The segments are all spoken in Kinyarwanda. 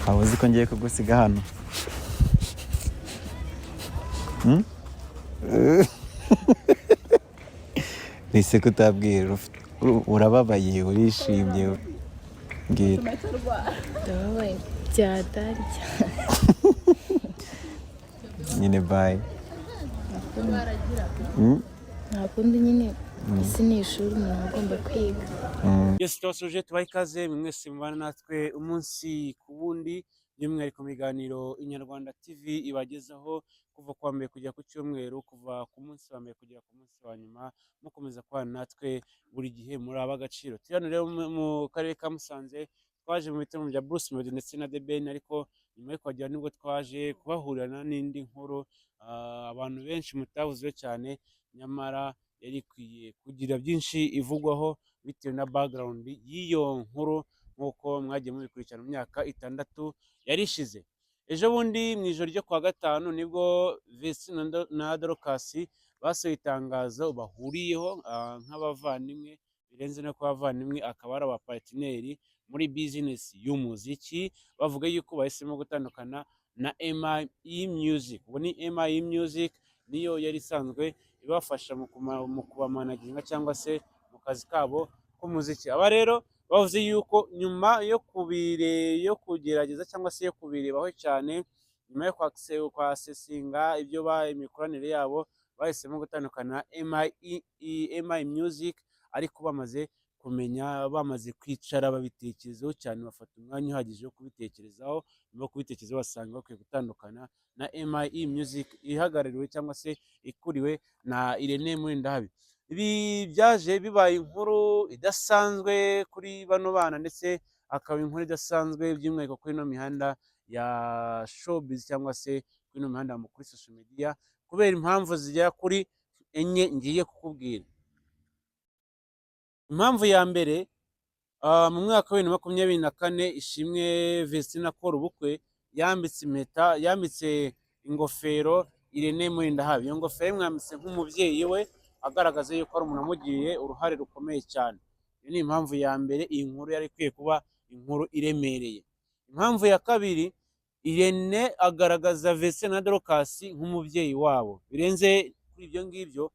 Waba uzi ko ngiye kugusiga hano? Ese kutabwira urababaye urishimye mbwira. Ndababaye byatari Nyine bye. nta kundi nyine isi ni ishuri umuntu aba agomba kwiga. Yes, tubasuje tubaha ikaze mwese mubana natwe umunsi ku wundi, by'umwihariko mu biganiro Inyarwanda TV ibagezaho kuva ku wa mbere kugera ku cyumweru, kuva ku munsi wa mbere kugera ku munsi wa nyuma, mukomeza kubana natwe buri gihe muri ab'agaciro. Turi hano rero mu karere ka Musanze, twaje mu bitaramo bya Bruce Melody ndetse na The Ben, ariko nyuma yo kuhagera nibwo twaje kubahurirana n'indi nkuru abantu benshi mutavuzeho cyane, nyamara yari ikwiye kugira byinshi ivugwaho bitewe na background y'iyo nkuru, nk'uko mwagiye mubikurikirana mu myaka 6 yari ishize. Ejo bundi mu ijoro ryo kuwa gatanu nibwo Vesi na Dorcas basohoye itangazo bahuriyeho nk'abavandimwe, birenze no kuba abavandimwe, akaba ari abapatineri muri bizinesi y'umuziki, bavuga yuko bahisemo gutandukana na MIE Music. Ubu ni MIE Music niyo yari isanzwe ibafasha mu kubamanaginga cyangwa se mu kazi kabo k'umuziki. Aba rero bavuze yuko nyuma yo kugerageza cyangwa se yo kubirebaho cyane, nyuma yo kwasesinga ibyo imikoranire yabo, bahisemo gutandukana na MIE Music, ariko bamaze kumenya, bamaze kwicara babitekerezaho cyane, bafata umwanya uhagije wo kubitekerezaho. Nyuma yo kubitekerezaho basanga bakwiye gutandukana na MIE Music ihagarariwe cyangwa se ikuriwe na Irene Murindahabi. Ibi byaje bibaye inkuru idasanzwe kuri bano bana, ndetse akaba inkuru idasanzwe by'umwihariko kuri ino mihanda ya showbiz cyangwa se kuri ino mihanda kuri social media, kubera impamvu zigera kuri enye ngiye kukubwira. Impamvu ya mbere, mu mwaka wa 2024 Ishimwe Vestine akora ubukwe, yambitse impeta, yambitse ingofero Irene Murindahabi. Iyo ngofero yamwambitse nk'umubyeyi we, agaragaza yuko ari umuntu amugiriye uruhare rukomeye cyane. Iyo ni impamvu ya mbere, iyi nkuru yari ikwiye kuba inkuru iremereye. Impamvu ya kabiri, Irene agaragaza Vestine na Dorcas nk'umubyeyi wabo. Birenze kuri ibyo ngibyo,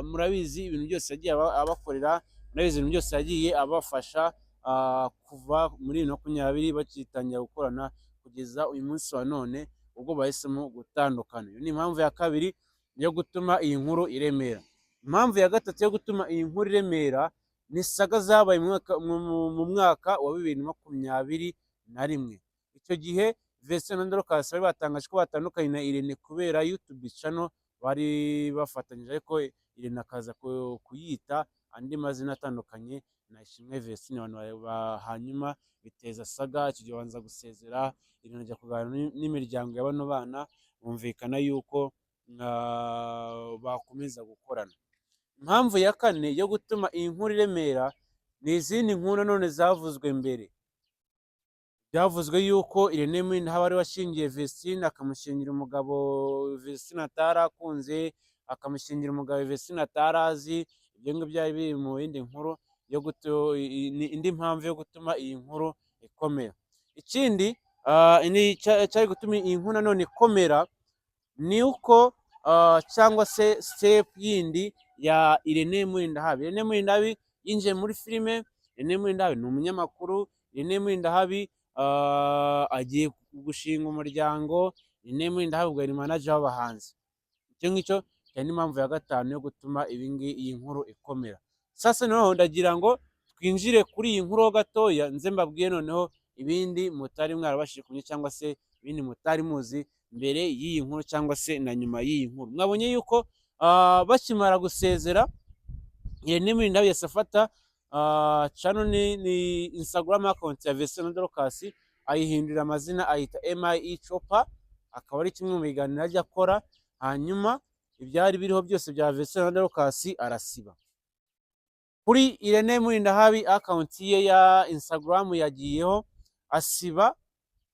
murabizi ibintu byose yagiye abakorera, murabizi ibintu byose yagiye abafasha kuva muri 2020 bakitangira gukorana kugeza uyu munsi wa none, ubwo bahisemo gutandukana. Iyo ni impamvu ya kabiri yo gutuma iyi nkuru iremera. Impamvu ya gatatu yo gutuma iyi nkuru iremera ni saga zabaye mu mwaka wa 2021. Icyo gihe Vestine na Dorcas bari batangaje ko batandukanye na Irene kubera YouTube channel bari bafatanyije, ariko Irene akaza kuyita andi mazina atandukanye na Ishimwe Vestine. Hanyuma biteza saga, icyo gihe banza gusezera, Irene ajya kuganira n'imiryango ya bano bana, bumvikana yuko bakomeza gukorana. Impamvu ya kane yo gutuma iyi nkuru iremera ni izindi nkuru none zavuzwe mbere. Byavuzwe yuko Irene Murindahabi wari washingiye Vestine, akamushingira umugabo Vestine atarakunze, akamushingira umugabo Vestine atarazi. Ibyo ngibyo byari biri mu yindi nkuru indi mpamvu yo gutuma iyi nkuru ikomera. Ikindi cyari gutuma iyi nkuru nanone ikomera ni uko cyangwa se step yindi ya Irene Murindahabi. Irene Murindahabi yinjiye muri filime. Irene Murindahabi ni umunyamakuru. Irene Murindahabi agiye gushinga umuryango. Irene Murindahabi ubwo ni manager w'abahanzi. Icyo ngicyo cyane impamvu ya gatanu yo gutuma iyi nkuru ikomera. Sasa noneho ndagira ngo twinjire kuri iyi nkuru gatoya, nze mbabwiye noneho ibindi mutari mwarabashije kumenya cyangwa se ibindi mutari muzi mbere y'iyi nkuru cyangwa se na nyuma y'iyi nkuru. Mwabonye yuko bakimara gusezera, Irene Murindahabi yahise afata channel ni Instagram account ya Vestine na Dorcas, ayihindurira amazina ayita MIE Chopper, akaba ari kimwe mu biganiro ajya akora. Hanyuma ibyari biriho byose bya Vestine na Dorcas arasiba. Kuri Irene Murindahabi account ye ya Instagram yagiyeho asiba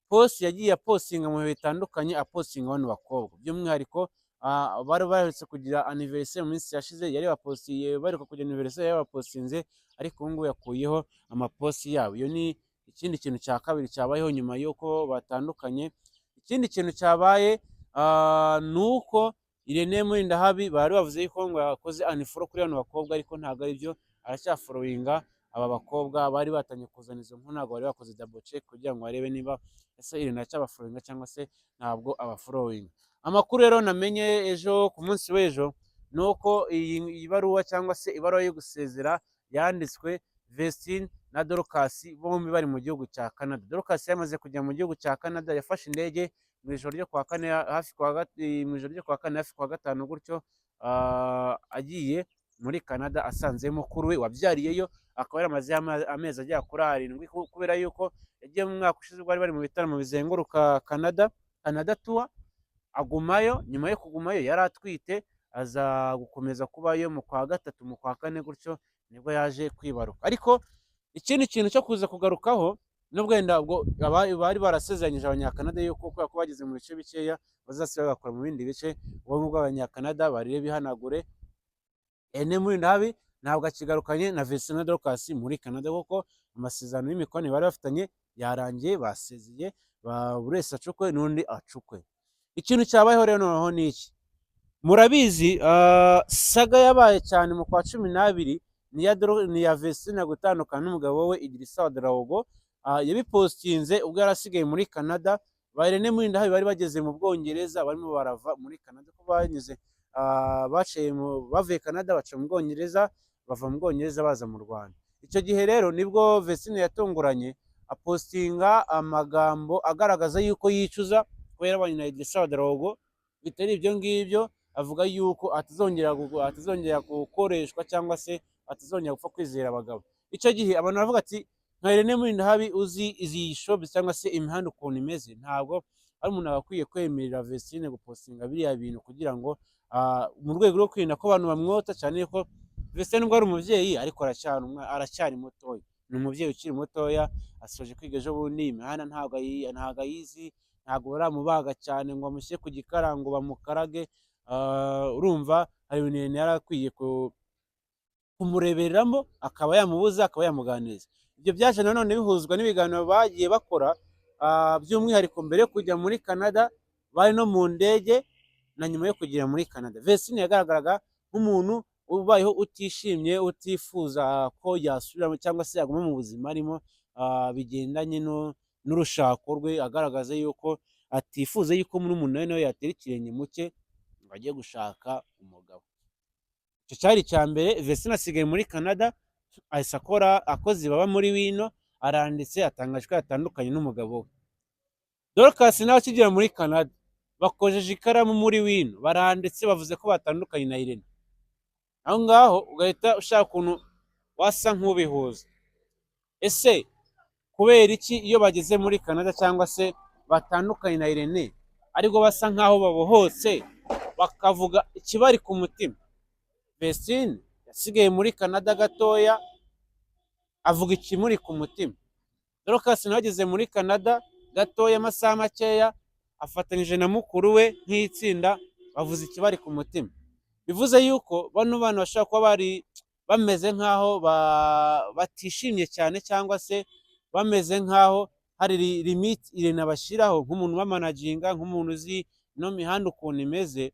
post yagiye apostinga mu bihe bitandukanye, apostinga abantu bakobwa. By'umwihariko bari baherutse kugira anniversaire mu minsi yashize, yari bapostiye baheruka kugira anniversaire, yari bapostinze, ariko ubu ngubu yakuyeho amaposti yabo. Iyo ni ikindi kintu cya kabiri cyabayeho nyuma y'uko batandukanye, ikindi kintu cyabaye ni uko Irene Murindahabi bari bavuze yuko ngo yakoze unfollow kuri bano bakobwa, ariko ntabwo ari byo, aracyafollowinga aba bakobwa bari batangiye kuzana izo nkuru. Ntabwo bari bakoze double check kugira ngo barebe niba ese Irene acyabafollowinga cyangwa se ntabwo abafollowinga. Amakuru rero namenye ejo ku munsi w'ejo ni uko iyi baruwa cyangwa se ibaruwa yo gusezera yanditswe Vestine na Dorcas bombi bari mu gihugu cya Canada. Dorcas yamaze kujya mu gihugu cya Canada, yafashe indege mu ijoro ryo kuwa kane hafi kuwa gatanu gutyo, agiye muri Canada asanze mukuru we wabyariyeyo, akaba yaramaze amezi agera kuri 7 kubera yuko yagiye mu mwaka ushize bari bari mu bitaramo bizenguruka Canada tour, agumayo. Nyuma yo kugumayo yari atwite, aza gukomeza kubayo mu kwa gatatu mu kwa kane gutyo nibwo yaje kwibaruka. Ariko ikindi kintu cyo kuza kugarukaho, nubwo wenda ubwo bari barasezeranyije abanyakanada yuko kubera ko bageze mu bice bikeya bazasiba bagakora mu bindi bice, ubwo ngubwo abanyakanada barire bihanagure. Irene Murindahabi ntabwo akigarukanye na Vestine na Dorcas muri Canada, kuko amasezerano y'imikoranire bari bafitanye yarangiye, basezeye, buri wese acukwe n'undi acukwe. Ikintu cyabayeho rero noneho ni iki? Murabizi saga yabaye cyane mu kwa 12 ni ya Vestine gutandukana n'umugabo we Idrissa Ouedraogo. Yabipostinze ubwo yarasigaye muri Canada. Ba Irene Murindahabi bari bageze mu Bwongereza, barimo barava muri Canada ko banyuze bavuye Canada baca mu Bwongereza, bava mu Bwongereza baza mu Rwanda. Icyo gihe rero nibwo Vestine yatunguranye apostinga amagambo agaragaza yuko yicuza ko yarabanye na Idrissa Ouedraogo. Bitari ibyo ngibyo, avuga yuko atazongera gukoreshwa cyangwa se atazongera gupfa kwizera abagabo. Icyo gihe abantu baravuga ati nka Irene Murindahabi uzi izi shops cyangwa se imihanda ukuntu imeze, ntabwo ari umuntu agakwiye kwemerera Vestine gupostinga biriya bintu kugira ngo mu rwego rwo kwirinda ko abantu bamwota cyane, ko Vestine nubwo ari umubyeyi ariko aracyari mutoya. Ni umubyeyi ukiri mutoya, asoje kwiga ejo bundi, imihanda ntabwo ayizi, ntabwo baramubaga cyane ngo bamushyire ku gikarango bamukarage. Urumva hari ibintu Irene yari akwiye kumurebereramo, akaba yamubuza, akaba yamuganiriza. Ibyo byaje nanone bihuzwa n'ibiganiro bagiye bakora, by'umwihariko mbere yo kujya muri Canada bari no mu ndege na nyuma yo kugera muri Canada. Vestine yagaragaraga nk'umuntu ubayeho utishimye, utifuza ko yasubiramo cyangwa se yaguma mu buzima arimo bigendanye n'urushako rwe, agaragaza yuko atifuza yuko murumuna we nawe yatera ikirenge mu cye ngo ajye gushaka umugabo. Icyo cyari icya mbere. Vestine asigaye muri Canada, ahise akoze baba muri wino, aranditse atangaje ko yatandukanye n'umugabo we. Dorcas nawe akigera muri Canada bakojeje ikaramu muri wino, baranditse bavuze ko batandukanye na Irene. Aho ngaho ugahita ushaka ukuntu wasa nk'ubihuza. Ese kubera iki iyo bageze muri Canada cyangwa se batandukanye na Irene ariko basa nkaho babohotse bakavuga ikibari ku mutima? Vestine yasigaye muri Canada gatoya, avuga ikimuri ku mutima. Dorcas nawe ageze muri Canada gatoya amasaha makeya, afatanyije na mukuru we nk'itsinda, bavuze ikibari ku mutima. Bivuze yuko bano bana bashaka kuba bari bameze nkaho batishimye cyane, cyangwa se bameze nkaho hari limit Irene abashyiraho nk'umuntu w'amanaginga, nk'umuntu uzi no mihanda ukuntu imeze,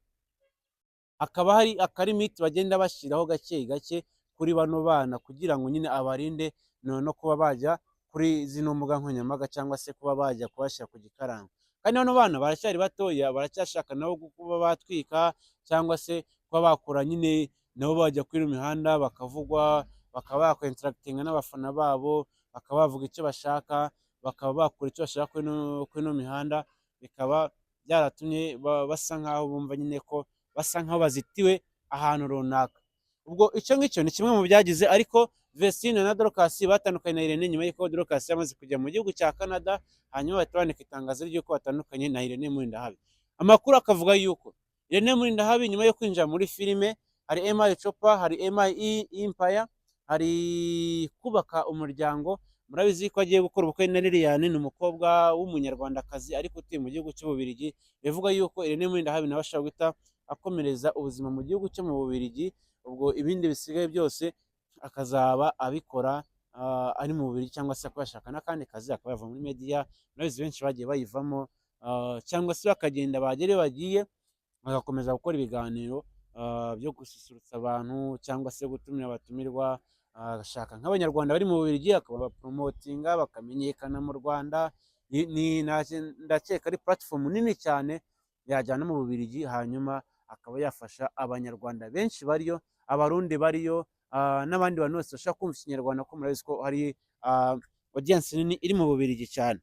hakaba hari akalimit bagenda bashyiraho gake gake kuri bano bana kugira ngo nyine abarinde no kuba bajya kuri zino mbuga nkoranyambaga cyangwa se kuba bajya kubashyira ku gikarango. Kandi bano bana baracyari batoya, baracyashaka nabo kuba batwika cyangwa se kuba bakora nyine nabo bajya kuri imihanda bakavugwa, bakaba bakwinteractinga n'abafana babo, bakaba bavuga icyo bashaka, bakaba bakora icyo bashaka kuri ino mihanda. Bikaba byaratumye basa nkaho bumva nyine ko basa nkaho bazitiwe ahantu runaka. Ubwo icyo ngicyo ni kimwe mu byagize. Ariko Vestine na Dorcas batandukanye na Irene nyuma y'uko Dorcas yamaze kujya mu gihugu cya Canada, hanyuma bahita bandika itangazo ry'uko batandukanye na Irene Murindahabi. Amakuru akavuga yuko Irene Murindahabi nyuma yo kwinjira muri filime, hari MI Chopper, hari MI Empire, hari kubaka umuryango. Murabizi ko agiye gukora ubukwe na Liliane, ni umukobwa w'umunyarwandakazi ariko utuye mu gihugu cy'Ububiligi. Bivuga yuko Irene Murindahabi nawe ashaka guhita akomereza ubuzima mu gihugu cyo mu Bubiligi, ubwo ibindi bisigaye byose akazaba abikora ari mu Bubiligi cyangwa se akaba yashaka n'akandi kazi akaba yava muri media, murabizi benshi bagiye bayivamo, cyangwa se bakagenda bagera iyo bagiye bagakomeza gukora ibiganiro byo gususurutsa abantu cyangwa se gutumira abatumirwa, agashaka nk'abanyarwanda bari mu Bubiligi akabaporomotinga bakamenyekana mu Rwanda. Ndakeka ari platform nini cyane yajyana mu Bubiligi, hanyuma akaba yafasha abanyarwanda benshi bariyo, abarundi bariyo, n'abandi bantu bose bashaka kumva ikinyarwanda, ko murabizi ko hari audience nini iri mu Bubiligi cyane.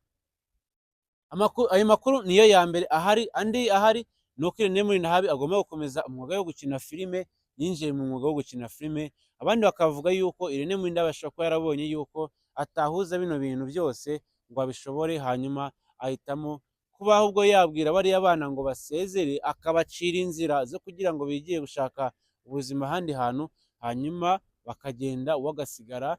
Ayo makuru niyo ya mbere ahari. Andi ahari ni uko Irene Murindahabi agomba gukomeza umwuga wo gukina filime, yinjiye mu mwuga wo gukina filime. Abandi bakavuga yuko Irene Murindahabi ashobora kuba yarabonye yuko atahuza bino bintu byose ngo abishobore, hanyuma ahitamo kuba ahubwo yabwira bariya bana ngo basezere, akabacira inzira zo kugira ngo bigiye gushaka ubuzima ahandi hantu, hanyuma bakagenda uwo agasigara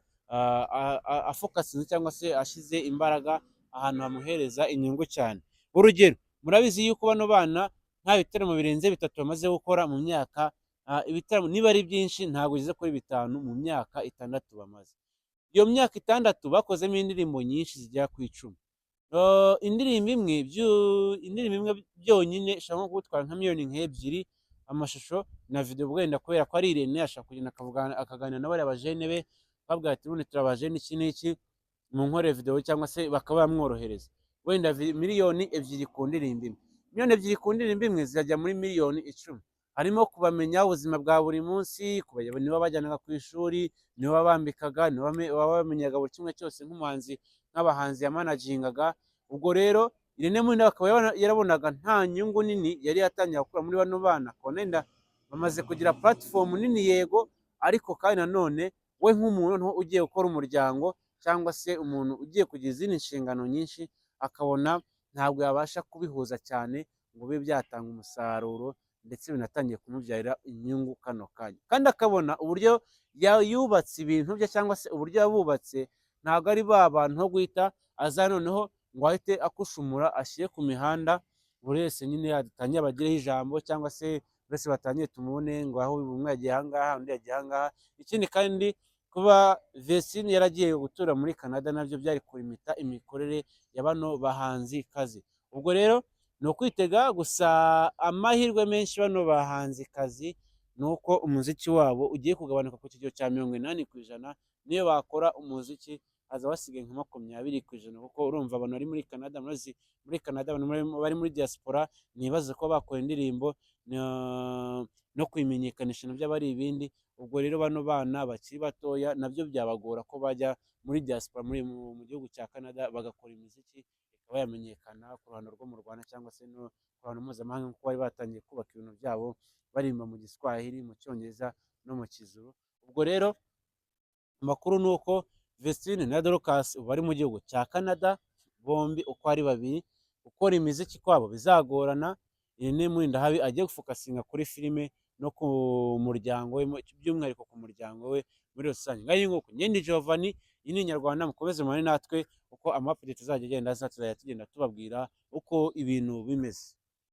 afokasinze cyangwa se ashyize imbaraga ahantu hamuhereza inyungu cyane. Urugero, murabizi yuko bano bana nta bitaramo birenze 3 bamaze gukora mu myaka, ibitaramo niba ari byinshi ntabwo bigeze kuri 5 mu myaka 6 bamaze. Iyo myaka 6 bakozemo indirimbo nyinshi zigera ku 10. Indirimbo imwe byonyine ishobora nko gutwara nka miliyoni nk'ebyiri, amashusho na video, wenda kubera ko ari Irene ashaka kugenda akaganira na bariya bajene be, babwira ati ubundi turabajene iki n'iki, mu nkore video cyangwa se bakaba bamworohereza wenda miliyoni 2 ku ndirimbo imwe. Miliyoni 2 ku ndirimbo imwe zirajya muri miliyoni 10. Harimo kubamenya ubuzima bwa buri munsi, niba bajyanaga ku ishuri, niba bambikaga, niba bamenyaga buri kimwe cyose nk'umuhanzi, nk'abahanzi yamanagingaga. Ubwo rero Irene Murindahabi akaba yarabonaga nta nyungu nini yari yatangiye gukura muri bano bana, akabona bamaze kugira platform nini, yego, ariko kandi nanone we nk'umuntu ugiye gukora umuryango cyangwa se umuntu ugiye kugira izindi nshingano nyinshi, akabona ntabwo yabasha kubihuza cyane ngo bibe byatanga umusaruro ndetse binatangiye kumubyarira inyungu kano kanya. Kandi akabona uburyo yubatse ibintu bye cyangwa se uburyo yabubatse, ntabwo ari ba bantu ho guhita aza noneho ngo ahite akushumura ashyire ku mihanda, buri wese nyine yatangiye abagireho ijambo, cyangwa se bose batangiye tumubone ngo aho umwe yagiye ahangaha undi yagiye ahangaha. Ikindi kandi kuba Vestine yaragiye gutura muri Canada nabyo byari kurimita imikorere ya bano bahanzi kazi. Ubwo rero ni ukwitega gusa amahirwe menshi bano bahanzi kazi ni uko umuziki wabo ugiye kugabanuka ku kigero cya 80%. Niyo bakora umuziki haza basigaye nka 20%, kuko urumva abantu bari muri Canada, muri Canada abantu bari muri diaspora nibaze ko bakora indirimbo no kwimenyekanisha nabyo bari ibindi. Ubwo rero bano bana bakiri batoya nabyo byabagora ko bajya muri diaspora mu gihugu cya Canada bagakora imiziki ikaba yamenyekana ku ruhando rwo mu Rwanda cyangwa se no ku ruhando mpuzamahanga, kuko bari batangiye kubaka ibintu byabo barimba mu Giswahili, mu Cyongereza no mu Kizuru. Ubwo rero amakuru ni uko Vestine na Dorcas bari mu gihugu cya Canada, bombi uko ari babiri, gukora imiziki kwabo bizagorana. Irene Murindahabi agiye gufokasinga kuri filime no ku muryango we, by'umwihariko ku muryango we muri rusange. Ngaho nguko Nyendi Giovanni, iyi ni Inyarwanda, mukomeze mubane natwe uko ama update azajya agenda tuzajya tugenda tubabwira uko ibintu bimeze.